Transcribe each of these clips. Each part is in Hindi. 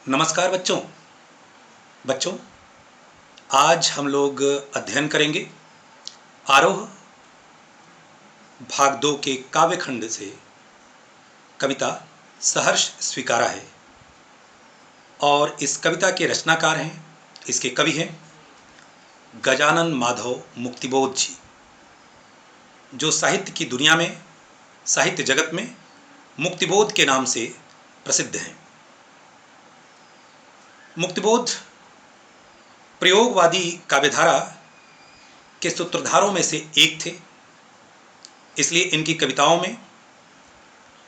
नमस्कार बच्चों। बच्चों, आज हम लोग अध्ययन करेंगे आरोह भाग 2 के काव्य खंड से कविता सहर्ष स्वीकारा है। और इस कविता के रचनाकार हैं, इसके कवि हैं गजानन माधव मुक्तिबोध जी, जो साहित्य की दुनिया में, साहित्य जगत में मुक्तिबोध के नाम से प्रसिद्ध हैं। मुक्तिबोध प्रयोगवादी काव्यधारा के सूत्रधारों में से एक थे, इसलिए इनकी कविताओं में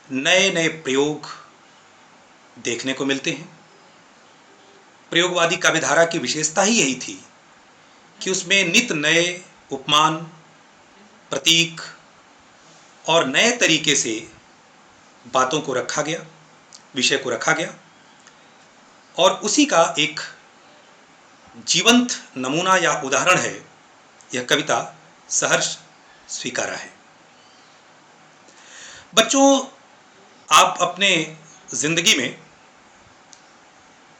नए नए प्रयोग देखने को मिलते हैं। प्रयोगवादी काव्यधारा की विशेषता ही यही थी कि उसमें नित नए उपमान, प्रतीक और नए तरीके से बातों को रखा गया, विषय को रखा गया, और उसी का एक जीवंत नमूना या उदाहरण है यह कविता सहर्ष स्वीकारा है। बच्चों, आप अपने जिंदगी में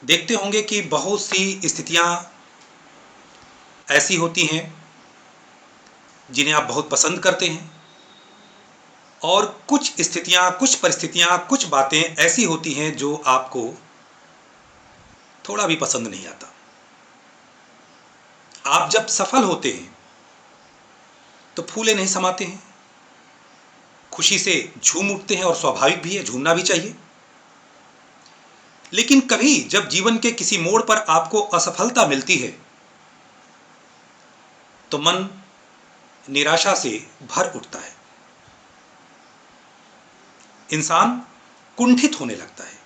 देखते होंगे कि बहुत सी स्थितियां ऐसी होती हैं जिन्हें आप बहुत पसंद करते हैं, और कुछ स्थितियां, कुछ परिस्थितियां, कुछ बातें ऐसी होती हैं जो आपको थोड़ा भी पसंद नहीं आता। आप जब सफल होते हैं तो फूले नहीं समाते हैं, खुशी से झूम उठते हैं, और स्वाभाविक भी है, झूमना भी चाहिए। लेकिन कभी जब जीवन के किसी मोड़ पर आपको असफलता मिलती है तो मन निराशा से भर उठता है, इंसान कुंठित होने लगता है।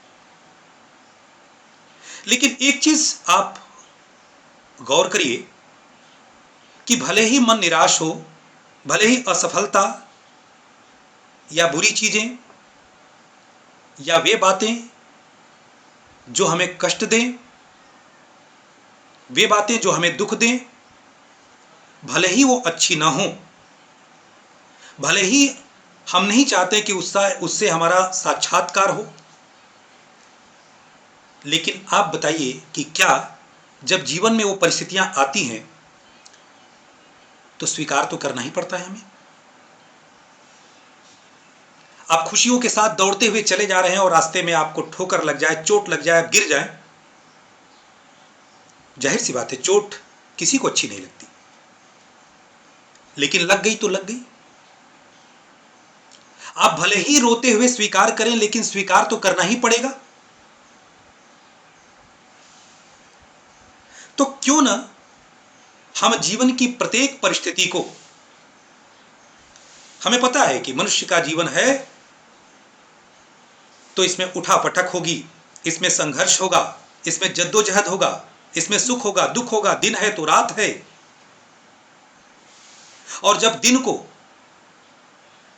लेकिन एक चीज आप गौर करिए कि भले ही मन निराश हो, भले ही असफलता या बुरी चीजें या वे बातें जो हमें कष्ट दें, वे बातें जो हमें दुख दें, भले ही वो अच्छी ना हो, भले ही हम नहीं चाहते कि उससे हमारा साक्षात्कार हो, लेकिन आप बताइए कि क्या जब जीवन में वो परिस्थितियां आती हैं तो स्वीकार तो करना ही पड़ता है हमें। आप खुशियों के साथ दौड़ते हुए चले जा रहे हैं और रास्ते में आपको ठोकर लग जाए, चोट लग जाए, गिर जाए, जाहिर सी बात है चोट किसी को अच्छी नहीं लगती, लेकिन लग गई तो लग गई। आप भले ही रोते हुए स्वीकार करें, लेकिन स्वीकार तो करना ही पड़ेगा। तो क्यों न हम जीवन की प्रत्येक परिस्थिति को, हमें पता है कि मनुष्य का जीवन है तो इसमें उठापटक होगी, इसमें संघर्ष होगा, इसमें जद्दोजहद होगा, इसमें सुख होगा, दुख होगा, दिन है तो रात है। और जब दिन को,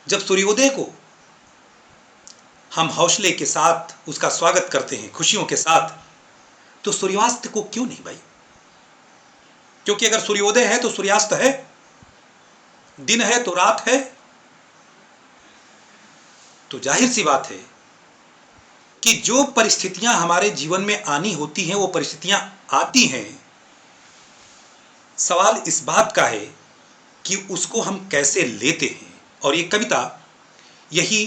जब सूर्योदय को हम हौसले के साथ उसका स्वागत करते हैं, खुशियों के साथ, तो सूर्यास्त को क्यों नहीं भाई? क्योंकि अगर सूर्योदय है तो सूर्यास्त है, दिन है तो रात है। तो जाहिर सी बात है कि जो परिस्थितियां हमारे जीवन में आनी होती हैं वो परिस्थितियां आती हैं। सवाल इस बात का है कि उसको हम कैसे लेते हैं, और ये कविता यही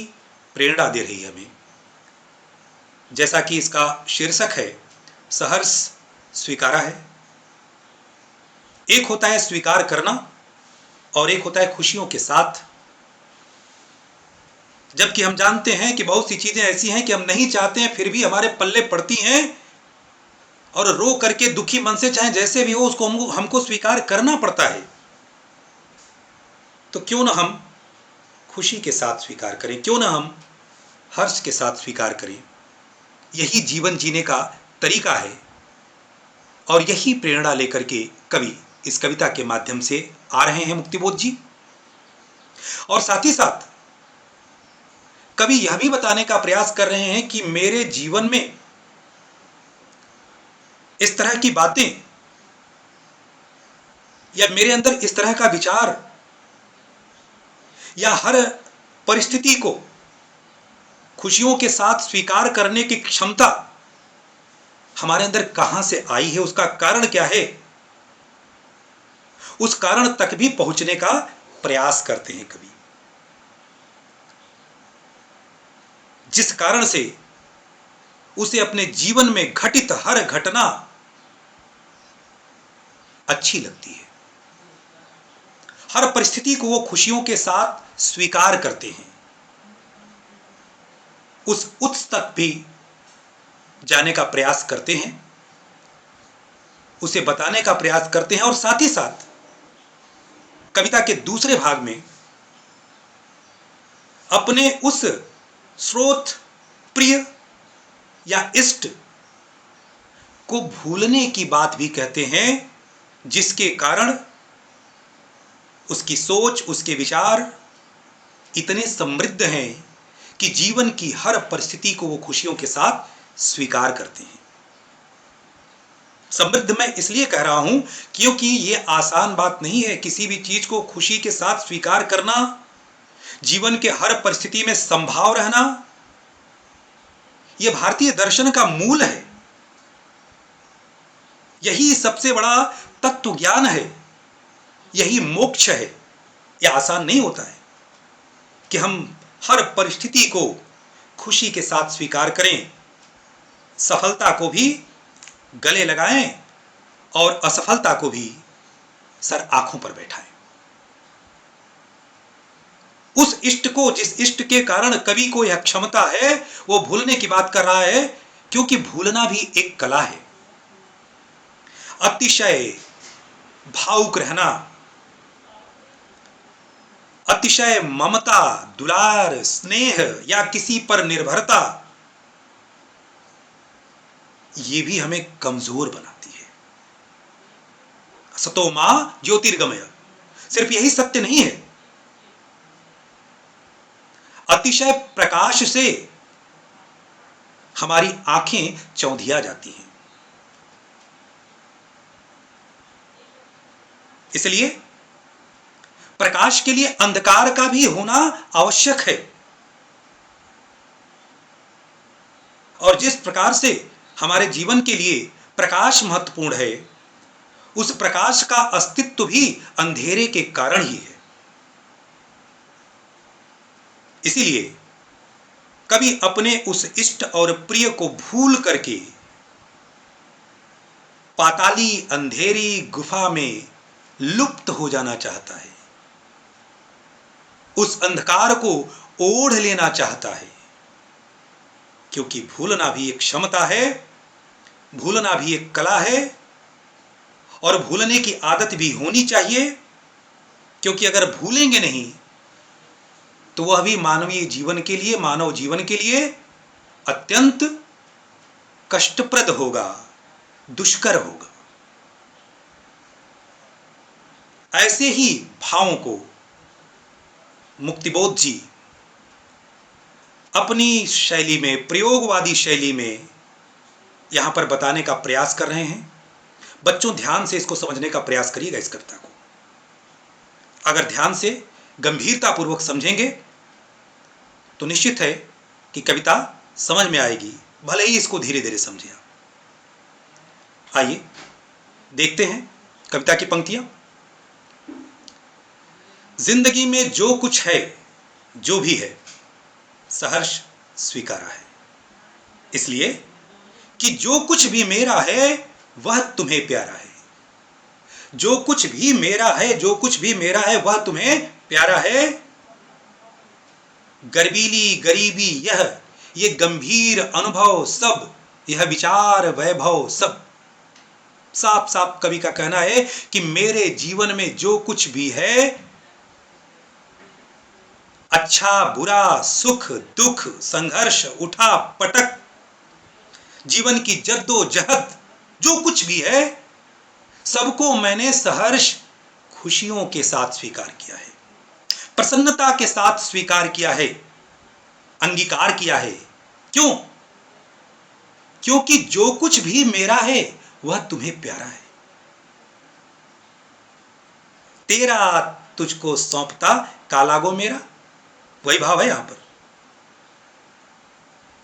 प्रेरणा दे रही है हमें। जैसा कि इसका शीर्षक है सहर्ष स्वीकारा है। एक होता है स्वीकार करना और एक होता है खुशियों के साथ। जबकि हम जानते हैं कि बहुत सी चीजें ऐसी हैं कि हम नहीं चाहते हैं, फिर भी हमारे पल्ले पड़ती हैं, और रो करके दुखी मन से, चाहे जैसे भी हो, उसको हमको स्वीकार करना पड़ता है। तो क्यों ना हम खुशी के साथ स्वीकार करें, क्यों ना हम हर्ष के साथ स्वीकार करें। यही जीवन जीने का तरीका है, और यही प्रेरणा लेकर के कवि इस कविता के माध्यम से आ रहे हैं मुक्तिबोध जी। और साथ ही साथ कवि यह भी बताने का प्रयास कर रहे हैं कि मेरे जीवन में इस तरह की बातें या मेरे अंदर इस तरह का विचार या हर परिस्थिति को खुशियों के साथ स्वीकार करने की क्षमता हमारे अंदर कहां से आई है, उसका कारण क्या है, उस कारण तक भी पहुंचने का प्रयास करते हैं। कभी जिस कारण से उसे अपने जीवन में घटित हर घटना अच्छी लगती है, हर परिस्थिति को वो खुशियों के साथ स्वीकार करते हैं, उस उच्च तक भी जाने का प्रयास करते हैं, उसे बताने का प्रयास करते हैं। और साथ ही साथ कविता के दूसरे भाग में अपने उस स्रोत, प्रिय या इष्ट को भूलने की बात भी कहते हैं, जिसके कारण उसकी सोच, उसके विचार इतने समृद्ध हैं कि जीवन की हर परिस्थिति को वो खुशियों के साथ स्वीकार करते हैं। समृद्ध मैं इसलिए कह रहा हूं क्योंकि यह आसान बात नहीं है। किसी भी चीज को खुशी के साथ स्वीकार करना, जीवन के हर परिस्थिति में संभाव रहना, यह भारतीय दर्शन का मूल है। यही सबसे बड़ा तत्व ज्ञान है, यही मोक्ष है। यह आसान नहीं होता है कि हम हर परिस्थिति को खुशी के साथ स्वीकार करें, सफलता को भी गले लगाएं और असफलता को भी सर आंखों पर बैठाएं। उस इष्ट को, जिस इष्ट के कारण कवि को यह क्षमता है, वो भूलने की बात कर रहा है, क्योंकि भूलना भी एक कला है। अतिशय भावुक रहना, अतिशय ममता, दुलार, स्नेह या किसी पर निर्भरता, ये भी हमें कमजोर बनाती है। सतो मां ज्योतिर्गमय, सिर्फ यही सत्य नहीं है, अतिशय प्रकाश से हमारी आंखें चौंधिया जाती हैं। इसलिए प्रकाश के लिए अंधकार का भी होना आवश्यक है। और जिस प्रकार से हमारे जीवन के लिए प्रकाश महत्वपूर्ण है, उस प्रकाश का अस्तित्व भी अंधेरे के कारण ही है। इसीलिए कभी अपने उस इष्ट और प्रिय को भूल करके पाताली अंधेरी गुफा में लुप्त हो जाना चाहता है, उस अंधकार को ओढ़ लेना चाहता है। क्योंकि भूलना भी एक क्षमता है, भूलना भी एक कला है, और भूलने की आदत भी होनी चाहिए। क्योंकि अगर भूलेंगे नहीं तो वह भी मानवीय जीवन के लिए, मानव जीवन के लिए अत्यंत कष्टप्रद होगा, दुष्कर होगा। ऐसे ही भावों को मुक्तिबोध जी अपनी शैली में, प्रयोगवादी शैली में यहां पर बताने का प्रयास कर रहे हैं। बच्चों, ध्यान से इसको समझने का प्रयास करिएगा इस कविता को। अगर ध्यान से गंभीरता पूर्वक समझेंगे तो निश्चित है कि कविता समझ में आएगी, भले ही इसको धीरे धीरे समझें आप। आइए देखते हैं कविता की पंक्तियां। जिंदगी में जो कुछ है, जो भी है, सहर्ष स्वीकारा है, इसलिए कि जो कुछ भी मेरा है वह तुम्हें प्यारा है। जो कुछ भी मेरा है, जो कुछ भी मेरा है वह तुम्हें प्यारा है। गर्बीली गरीबी ये गंभीर अनुभव सब, यह विचार वैभव सब। साफ साफ कवि का कहना है कि मेरे जीवन में जो कुछ भी है, अच्छा बुरा, सुख दुख, संघर्ष, उठा पटक, जीवन की जद्दोजहद, जो कुछ भी है, सबको मैंने सहर्ष खुशियों के साथ स्वीकार किया है, प्रसन्नता के साथ स्वीकार किया है, अंगीकार किया है। क्यों? क्योंकि जो कुछ भी मेरा है वह तुम्हें प्यारा है। तेरा तुझको सौंपता कालागो मेरा, वही भाव है यहां पर।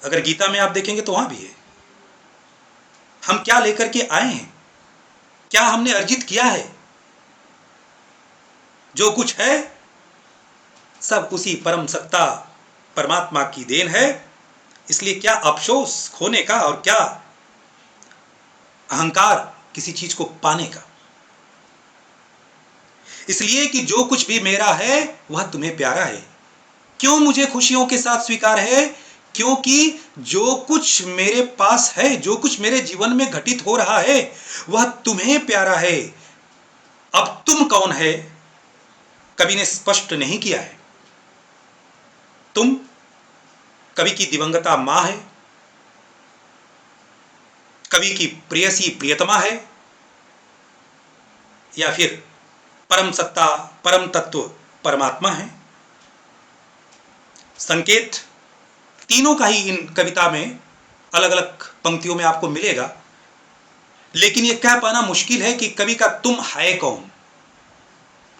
अगर गीता में आप देखेंगे तो वहां भी है, हम क्या लेकर के आए हैं, क्या हमने अर्जित किया है। जो कुछ है सब उसी परम सत्ता परमात्मा की देन है। इसलिए क्या अफसोस खोने का और क्या अहंकार किसी चीज को पाने का। इसलिए कि जो कुछ भी मेरा है वह तुम्हें प्यारा है। क्यों मुझे खुशियों के साथ स्वीकार है? क्योंकि जो कुछ मेरे पास है, जो कुछ मेरे जीवन में घटित हो रहा है वह तुम्हें प्यारा है। अब तुम कौन है कवि ने स्पष्ट नहीं किया है। तुम कवि की दिवंगता मां है, कवि की प्रेयसी प्रियतमा है, या फिर परम सत्ता परम तत्व परमात्मा है। संकेत तीनों का ही इन कविता में अलग अलग पंक्तियों में आपको मिलेगा, लेकिन यह कह पाना मुश्किल है कि कवि का तुम है कौन।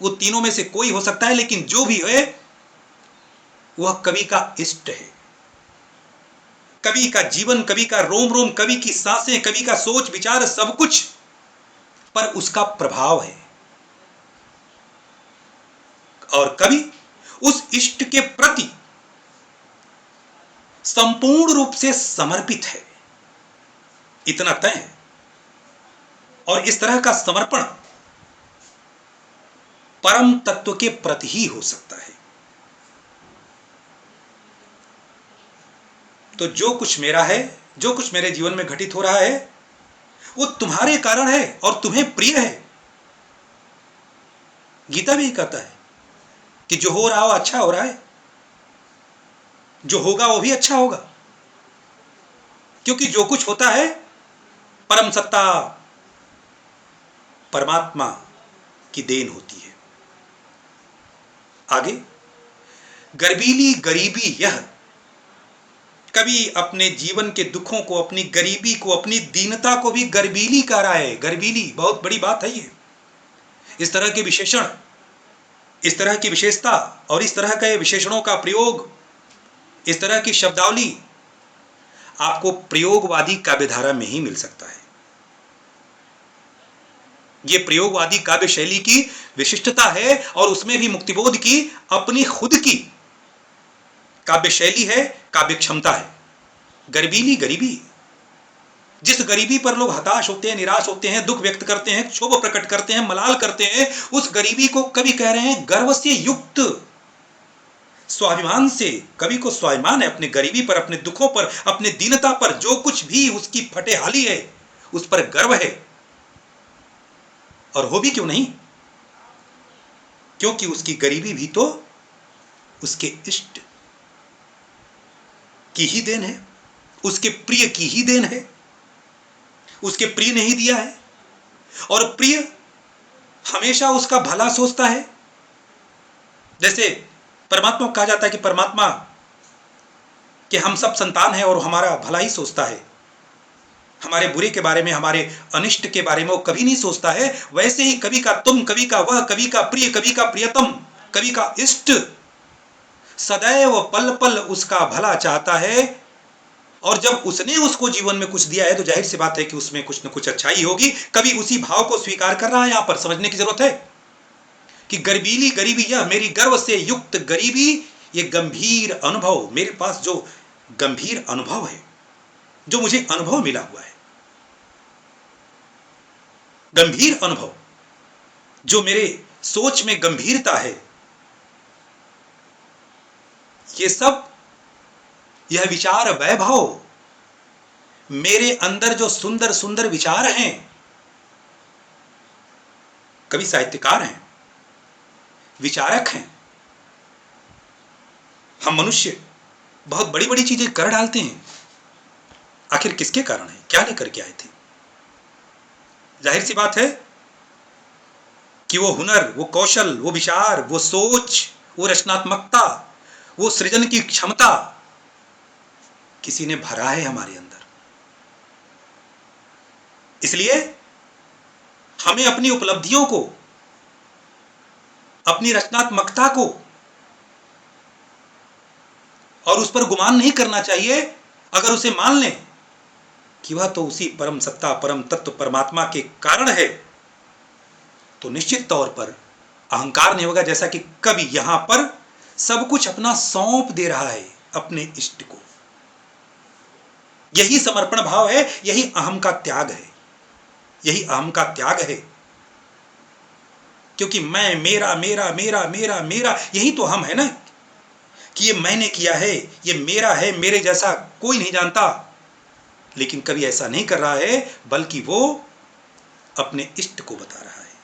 वो तीनों में से कोई हो सकता है, लेकिन जो भी है वह कवि का इष्ट है। कवि का जीवन, कवि का रोम रोम, कवि की सांसें, कवि का सोच विचार, सब कुछ पर उसका प्रभाव है। और कवि उस इष्ट के प्रति संपूर्ण रूप से समर्पित है, इतना तय है। और इस तरह का समर्पण परम तत्व के प्रति ही हो सकता है। तो जो कुछ मेरा है, जो कुछ मेरे जीवन में घटित हो रहा है वो तुम्हारे कारण है और तुम्हें प्रिय है। गीता भी कहता है कि जो हो रहा हो अच्छा हो रहा है, जो होगा वो भी अच्छा होगा, क्योंकि जो कुछ होता है परम सत्ता परमात्मा की देन होती है। आगे, गर्बीली गरीबी यह। कवि अपने जीवन के दुखों को, अपनी गरीबी को, अपनी दीनता को भी गर्बीली कह रहा है। गर्बीली बहुत बड़ी बात है ये। इस तरह के विशेषण, इस तरह की विशेषता और इस तरह के विशेषणों का प्रयोग, इस तरह की शब्दावली आपको प्रयोगवादी काव्यधारा में ही मिल सकता है। ये प्रयोगवादी काव्य शैली की विशिष्टता है और उसमें भी मुक्तिबोध की अपनी खुद की काव्य शैली है, काव्य क्षमता है। गर्बीली गरीबी, जिस गरीबी पर लोग हताश होते हैं, निराश होते हैं, दुख व्यक्त करते हैं, क्षोभ प्रकट करते हैं, मलाल करते हैं, उस गरीबी को कवि कह रहे हैं गर्व से युक्त, स्वाभिमान से। कवि को स्वाभिमान है अपने गरीबी पर, अपने दुखों पर, अपने दीनता पर। जो कुछ भी उसकी फटेहाली है उस पर गर्व है। और हो भी क्यों नहीं, क्योंकि उसकी गरीबी भी तो उसके इष्ट की ही देन है, उसके प्रिय की ही देन है। उसके प्रिय ने ही दिया है और प्रिय हमेशा उसका भला सोचता है। जैसे परमात्मा को कहा जाता है कि परमात्मा के हम सब संतान हैं और हमारा भला ही सोचता है, हमारे बुरे के बारे में, हमारे अनिष्ट के बारे में वो कभी नहीं सोचता है। वैसे ही कवि का तुम, कवि का वह, कवि का प्रिय, कवि का प्रियतम, कवि का इष्ट सदैव पल पल उसका भला चाहता है। और जब उसने उसको जीवन में कुछ दिया है तो जाहिर सी बात है कि उसमें कुछ न कुछ अच्छाई होगी। कवि उसी भाव को स्वीकार कर रहा है। यहां पर समझने की जरूरत है कि गर्बीली गरीबी यह, मेरी गर्व से युक्त गरीबी, ये गंभीर अनुभव, मेरे पास जो गंभीर अनुभव है, जो मुझे अनुभव मिला हुआ है, गंभीर अनुभव, जो मेरे सोच में गंभीरता है, ये सब, यह विचार वैभव, मेरे अंदर जो सुंदर सुंदर विचार हैं। कवि साहित्यकार हैं, विचारक हैं। हम मनुष्य बहुत बड़ी बड़ी चीजें कर डालते हैं, आखिर किसके कारण है, क्या लेकर के आए थे? जाहिर सी बात है कि वो हुनर, वो कौशल, वो विचार, वो सोच, वो रचनात्मकता, वो सृजन की क्षमता किसी ने भरा है हमारे अंदर। इसलिए हमें अपनी उपलब्धियों को, अपनी रचनात्मकता को और उस पर गुमान नहीं करना चाहिए। अगर उसे मान लें कि वह तो उसी परम सत्ता, परम तत्व परमात्मा के कारण है, तो निश्चित तौर पर अहंकार नहीं होगा। जैसा कि कवि यहां पर सब कुछ अपना सौंप दे रहा है अपने इष्ट को। यही समर्पण भाव है, यही अहम का त्याग है, यही अहम का त्याग है। क्योंकि मैं, मेरा मेरा मेरा मेरा मेरा, यही तो हम है ना, कि ये मैंने किया है, ये मेरा है, मेरे जैसा कोई नहीं जानता। लेकिन कभी ऐसा नहीं कर रहा है, बल्कि वो अपने इष्ट को बता रहा है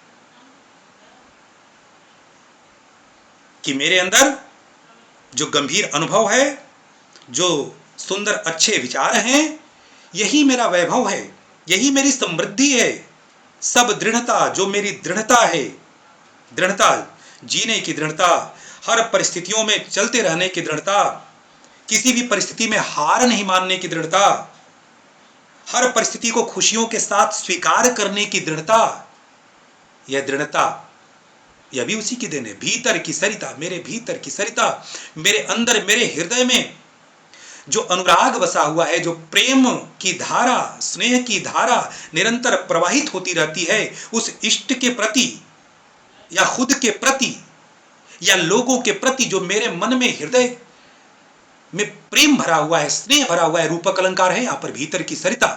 कि मेरे अंदर जो गंभीर अनुभव है, जो सुंदर अच्छे विचार हैं, यही मेरा वैभव है, यही मेरी समृद्धि है। सब दृढ़ता, जो मेरी दृढ़ता है, दृढ़ता, जीने की दृढ़ता, हर परिस्थितियों में चलते रहने की दृढ़ता, किसी भी परिस्थिति में हार नहीं मानने की दृढ़ता, हर परिस्थिति को खुशियों के साथ स्वीकार करने की दृढ़ता, यह दृढ़ता, यह भी उसी की देन है। भीतर की सरिता, मेरे भीतर की सरिता, मेरे अंदर, मेरे हृदय में जो अनुराग बसा हुआ है, जो प्रेम की धारा, स्नेह की धारा निरंतर प्रवाहित होती रहती है, उस इष्ट के प्रति या खुद के प्रति या लोगों के प्रति जो मेरे मन में, हृदय में प्रेम भरा हुआ है, स्नेह भरा हुआ है, रूपक अलंकार है यहां पर भीतर की सरिता।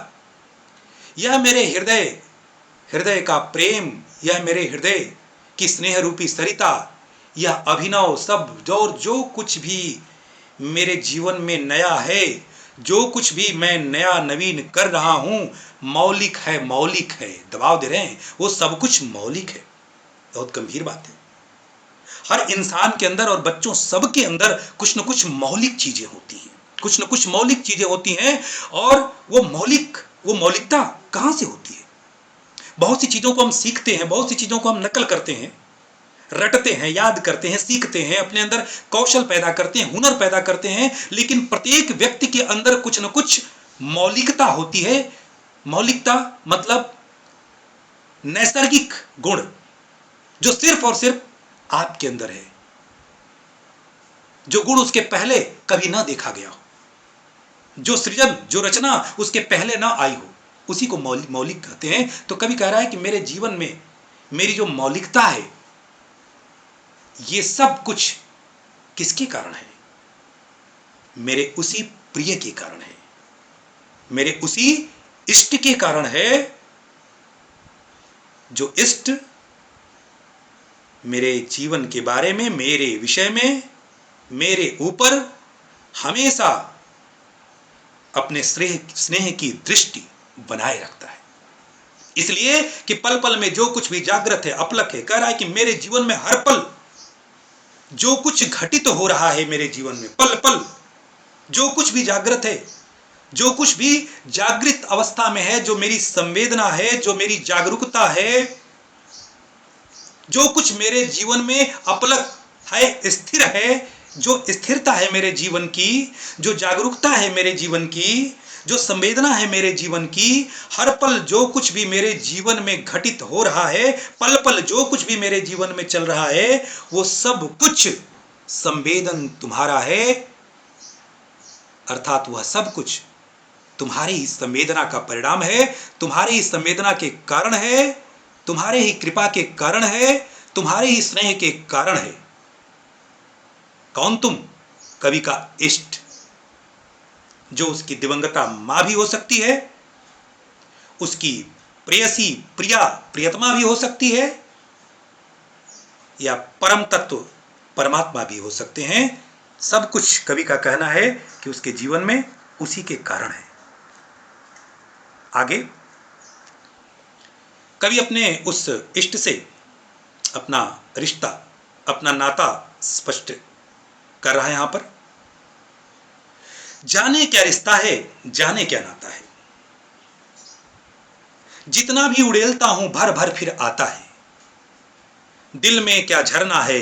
यह मेरे हृदय का प्रेम, यह मेरे हृदय की स्नेह रूपी सरिता, यह अभिनव सब जो कुछ भी मेरे जीवन में नया है, जो कुछ भी मैं नया नवीन कर रहा हूं, मौलिक है, मौलिक है, दबाव दे रहे हैं, वो सब कुछ मौलिक है। बहुत गंभीर बात है। हर इंसान के अंदर और बच्चों सब के अंदर कुछ न कुछ मौलिक चीजें होती हैं, कुछ न कुछ मौलिक चीजें होती हैं। और वो मौलिकता कहां से होती है? बहुत सी चीजों को हम सीखते हैं, बहुत सी चीजों को हम नकल करते हैं, रटते हैं, याद करते हैं, सीखते हैं, अपने अंदर कौशल पैदा करते हैं, हुनर पैदा करते हैं। लेकिन प्रत्येक व्यक्ति के अंदर कुछ न कुछ मौलिकता होती है। मौलिकता मतलब नैसर्गिक गुण, जो सिर्फ और सिर्फ आपके अंदर है, जो गुण उसके पहले कभी ना देखा गया हो, जो सृजन, जो रचना उसके पहले ना आई हो, उसी को मौलिक कहते हैं। तो कभी कह रहा है कि मेरे जीवन में मेरी जो मौलिकता है, ये सब कुछ किसके कारण है? मेरे उसी प्रिय के कारण है, मेरे उसी इष्ट के कारण है, जो इष्ट मेरे जीवन के बारे में, मेरे विषय में, मेरे ऊपर हमेशा अपने स्नेह की दृष्टि बनाए रखता है। इसलिए कि पल पल में जो कुछ भी जागृत है, अपलक है, कह रहा है कि मेरे जीवन में हर पल जो कुछ घटित हो रहा है, मेरे जीवन में पल पल जो कुछ भी जागृत है, जो कुछ भी जागृत अवस्था में है, जो मेरी संवेदना है, जो मेरी जागरूकता है, जो कुछ मेरे जीवन में अपलक है, स्थिर है, जो स्थिरता है मेरे जीवन की, जो जागरूकता है मेरे जीवन की, जो संवेदना है मेरे जीवन की, हर पल जो कुछ भी मेरे जीवन में घटित हो रहा है, पल पल जो कुछ भी मेरे जीवन में चल रहा है, वो सब कुछ संवेदन तुम्हारा है। अर्थात वह सब कुछ तुम्हारी ही संवेदना का परिणाम है, तुम्हारी ही संवेदना के कारण है, तुम्हारे ही कृपा के कारण है, तुम्हारे ही स्नेह के कारण है। कौन तुम? कवि का इष्ट, जो उसकी दिवंगता मां भी हो सकती है, उसकी प्रेयसी, प्रिया, प्रियतमा भी हो सकती है, या परम तत्व परमात्मा भी हो सकते हैं। सब कुछ कवि का कहना है कि उसके जीवन में उसी के कारण है। आगे कवि अपने उस इष्ट से अपना रिश्ता, अपना नाता स्पष्ट कर रहा है यहां पर। जाने क्या रिश्ता है, जाने क्या नाता है, जितना भी उड़ेलता हूं भर भर फिर आता है। दिल में क्या झरना है,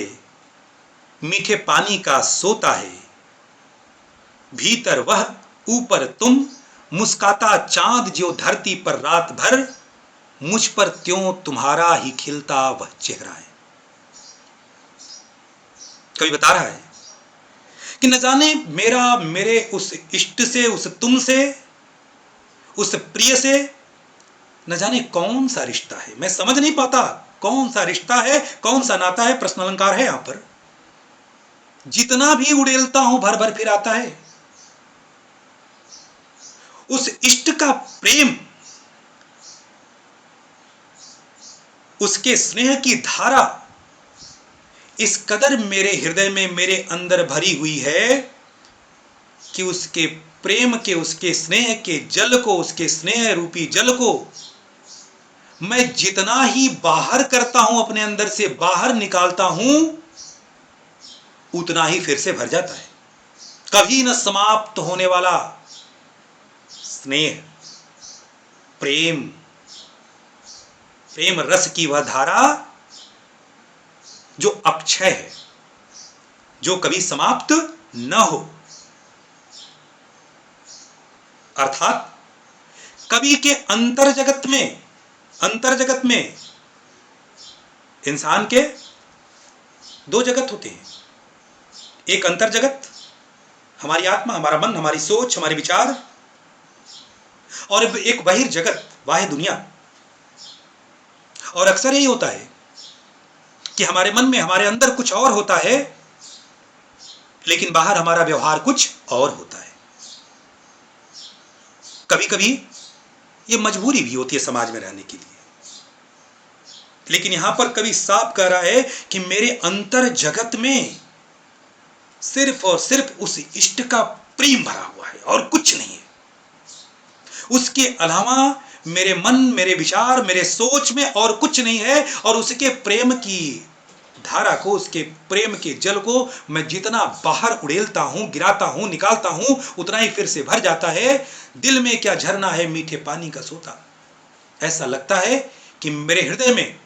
मीठे पानी का सोता है। भीतर वह, ऊपर तुम, मुस्काता चांद जो धरती पर रात भर। मुझ पर त्यों तुम्हारा ही खिलता वह चेहरा है। कवि बता रहा है कि न जाने मेरे उस इष्ट से, उस तुम से, उस प्रिय से न जाने कौन सा रिश्ता है, मैं समझ नहीं पाता कौन सा रिश्ता है, कौन सा नाता है। प्रश्न अलंकार है यहां पर। जितना भी उड़ेलता हूं भर भर फिर आता है। उस इष्ट का प्रेम, उसके स्नेह की धारा इस कदर मेरे हृदय में, मेरे अंदर भरी हुई है कि उसके प्रेम के, उसके स्नेह के जल को, उसके स्नेह रूपी जल को मैं जितना ही बाहर करता हूं, अपने अंदर से बाहर निकालता हूं, उतना ही फिर से भर जाता है। कभी न समाप्त होने वाला स्नेह, प्रेम, प्रेम रस की वह धारा जो अक्षय है, जो कभी समाप्त न हो। अर्थात कवि के अंतर जगत में इंसान के दो जगत होते हैं। एक अंतर जगत, हमारी आत्मा, हमारा मन, हमारी सोच, हमारे विचार, और एक बहिर् जगत, बाह्य दुनिया। और अक्सर यही होता है कि हमारे मन में, हमारे अंदर कुछ और होता है, लेकिन बाहर हमारा व्यवहार कुछ और होता है। कभी कभी ये मजबूरी भी होती है समाज में रहने के लिए, लेकिन यहां पर कवि साफ कह रहा है कि मेरे अंतर जगत में सिर्फ और सिर्फ उस इष्ट का प्रेम भरा हुआ है और कुछ नहीं है। उसके अलावा मेरे मन, मेरे विचार, मेरे सोच में और कुछ नहीं है। और उसके प्रेम की धारा को, उसके प्रेम के जल को मैं जितना बाहर उड़ेलता हूं, गिराता हूं, निकालता हूं, उतना ही फिर से भर जाता है। दिल में क्या झरना है मीठे पानी का सोता। ऐसा लगता है कि मेरे हृदय में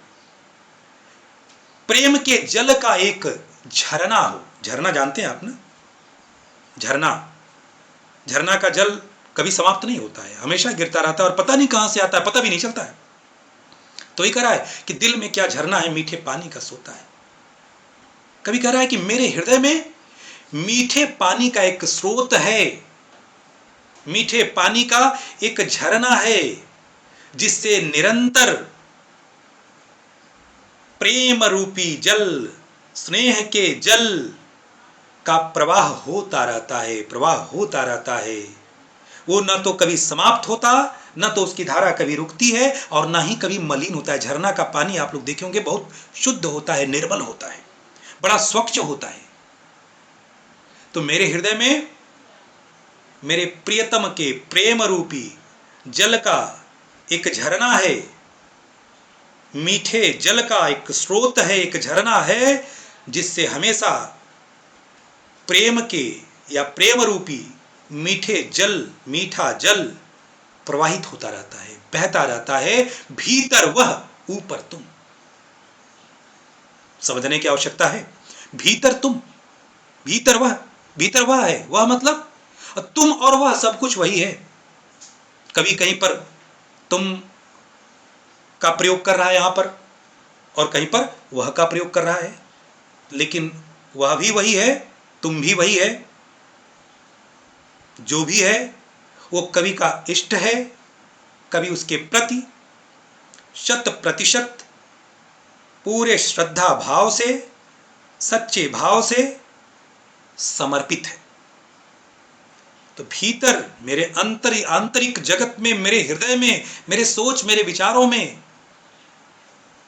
प्रेम के जल का एक झरना हो। झरना जानते हैं आप ना? झरना का जल कभी समाप्त नहीं होता है, हमेशा गिरता रहता है और पता नहीं कहां से आता है, पता भी नहीं चलता है। तो ये कह रहा है कि दिल में क्या झरना है मीठे पानी का सोता है। कभी कह रहा है कि मेरे हृदय में मीठे पानी का एक स्रोत है, मीठे पानी का एक झरना है, जिससे निरंतर प्रेम रूपी जल, स्नेह के जल का प्रवाह होता रहता है। वो न तो कभी समाप्त होता, न तो उसकी धारा कभी रुकती है, और न ही कभी मलिन होता है। झरना का पानी आप लोग देखे होंगे बहुत शुद्ध होता है, निर्मल होता है, बड़ा स्वच्छ होता है। तो मेरे हृदय में मेरे प्रियतम के प्रेम रूपी जल का एक झरना है, मीठे जल का एक स्रोत है, एक झरना है, जिससे हमेशा प्रेम के या प्रेम रूपी मीठा जल प्रवाहित होता रहता है, बहता रहता है। भीतर वह, ऊपर तुम। समझने की आवश्यकता है। भीतर तुम, भीतर वह है। वह मतलब तुम और वह सब कुछ वही है। कभी कहीं पर तुम का प्रयोग कर रहा है यहां पर, और कहीं पर वह का प्रयोग कर रहा है, लेकिन वह भी वही है, तुम भी वही है। जो भी है वो कवि का इष्ट है। कवि उसके प्रति 100% पूरे श्रद्धा भाव से, सच्चे भाव से समर्पित है। तो भीतर मेरे आंतरिक जगत में, मेरे हृदय में, मेरे सोच, मेरे विचारों में,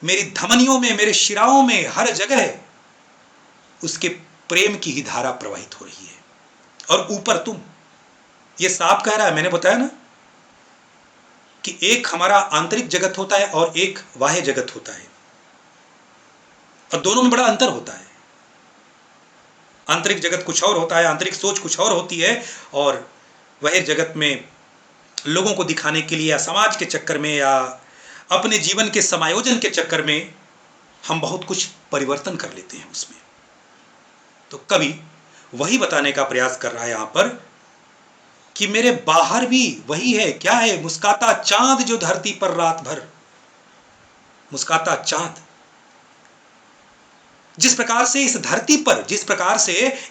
मेरी धमनियों में, मेरे शिराओं में, हर जगह उसके प्रेम की ही धारा प्रवाहित हो रही है। और ऊपर तुम, ये साफ कह रहा है। मैंने बताया ना कि एक हमारा आंतरिक जगत होता है और एक बाह्य जगत होता है, और दोनों में बड़ा अंतर होता है। आंतरिक जगत कुछ और होता है, आंतरिक सोच कुछ और होती है, और बाह्य जगत में लोगों को दिखाने के लिए या समाज के चक्कर में या अपने जीवन के समायोजन के चक्कर में हम बहुत कुछ परिवर्तन कर लेते हैं उसमें। तो कवि वही बताने का प्रयास कर रहा है यहां पर कि मेरे बाहर भी वही है। क्या है? मुस्काता चांद जो धरती पर रात भर, मुस्काता चांद। जिस प्रकार से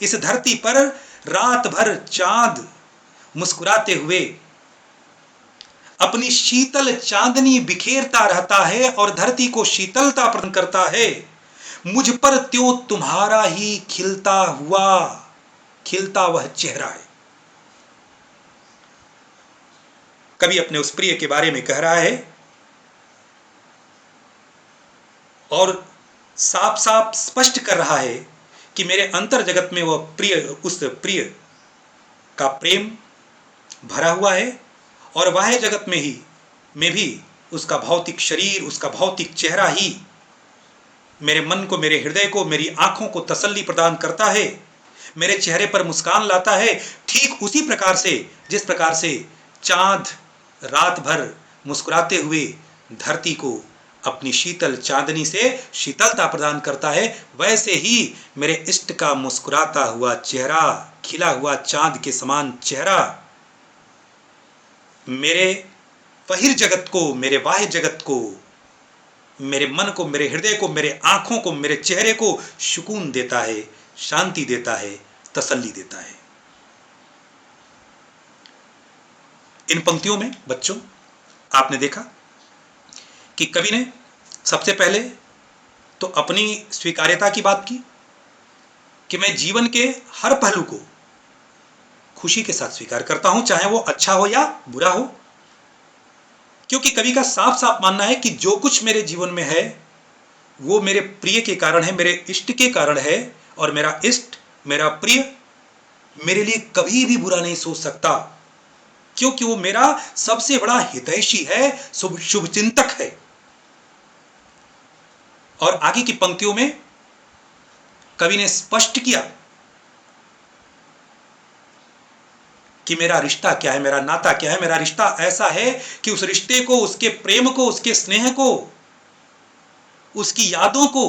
इस धरती पर रात भर चांद मुस्कुराते हुए अपनी शीतल चांदनी बिखेरता रहता है और धरती को शीतलता प्रदान करता है। मुझ पर त्यों तुम्हारा ही खिलता वह चेहरा है। कवि अपने उस प्रिय के बारे में कह रहा है और साफ साफ स्पष्ट कर रहा है कि मेरे अंतर जगत में वह उस प्रिय का प्रेम भरा हुआ है और बाह्य जगत में भी उसका भौतिक शरीर, उसका भौतिक चेहरा ही मेरे मन को, मेरे हृदय को, मेरी आंखों को तसल्ली प्रदान करता है, मेरे चेहरे पर मुस्कान लाता है। ठीक उसी प्रकार से जिस प्रकार से चांद रात भर मुस्कुराते हुए धरती को अपनी शीतल चांदनी से शीतलता प्रदान करता है, वैसे ही मेरे इष्ट का मुस्कुराता हुआ चेहरा, खिला हुआ चांद के समान चेहरा मेरे बहिर्जगत को, मेरे बाह्य जगत को, मेरे मन को, मेरे हृदय को, मेरे आंखों को, मेरे चेहरे को सुकून देता है, शांति देता है, तसल्ली देता है। इन पंक्तियों में बच्चों आपने देखा कि कवि ने सबसे पहले तो अपनी स्वीकार्यता की बात की कि मैं जीवन के हर पहलू को खुशी के साथ स्वीकार करता हूं, चाहे वो अच्छा हो या बुरा हो, क्योंकि कवि का साफ साफ मानना है कि जो कुछ मेरे जीवन में है वो मेरे प्रिय के कारण है, मेरे इष्ट के कारण है, और मेरा इष्ट, मेरा प्रिय मेरे लिए कभी भी बुरा नहीं सोच सकता, क्योंकि वो मेरा सबसे बड़ा हितैषी है, शुभचिंतक है। और आगे की पंक्तियों में कवि ने स्पष्ट किया कि मेरा रिश्ता क्या है, मेरा नाता क्या है। मेरा रिश्ता ऐसा है कि उस रिश्ते को, उसके प्रेम को, उसके स्नेह को, उसकी यादों को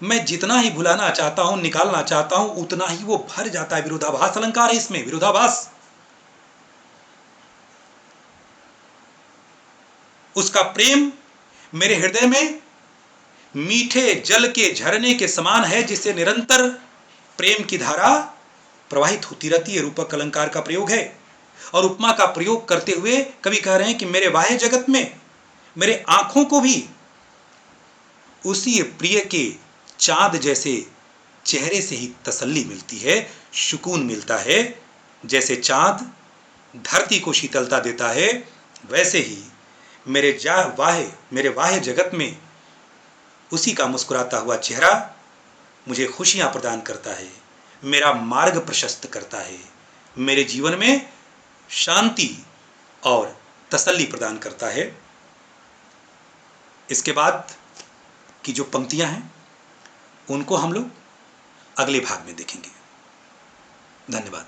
मैं जितना ही भुलाना चाहता हूं, निकालना चाहता हूं, उतना ही वो भर जाता है। विरोधाभास अलंकार है इसमें, विरोधाभास। उसका प्रेम मेरे हृदय में मीठे जल के झरने के समान है, जिससे निरंतर प्रेम की धारा प्रवाहित होती रहती है। रूपक अलंकार का प्रयोग है और उपमा का प्रयोग करते हुए कवि कह रहे हैं कि मेरे बाह्य जगत में मेरे आंखों को भी उसी प्रिय के चांद जैसे चेहरे से ही तसल्ली मिलती है, सुकून मिलता है। जैसे चांद धरती को शीतलता देता है, वैसे ही मेरे बाह्य जगत में उसी का मुस्कुराता हुआ चेहरा मुझे खुशियां प्रदान करता है, मेरा मार्ग प्रशस्त करता है, मेरे जीवन में शांति और तसल्ली प्रदान करता है। इसके बाद की जो पंक्तियां हैं उनको हम लोग अगले भाग में देखेंगे। धन्यवाद।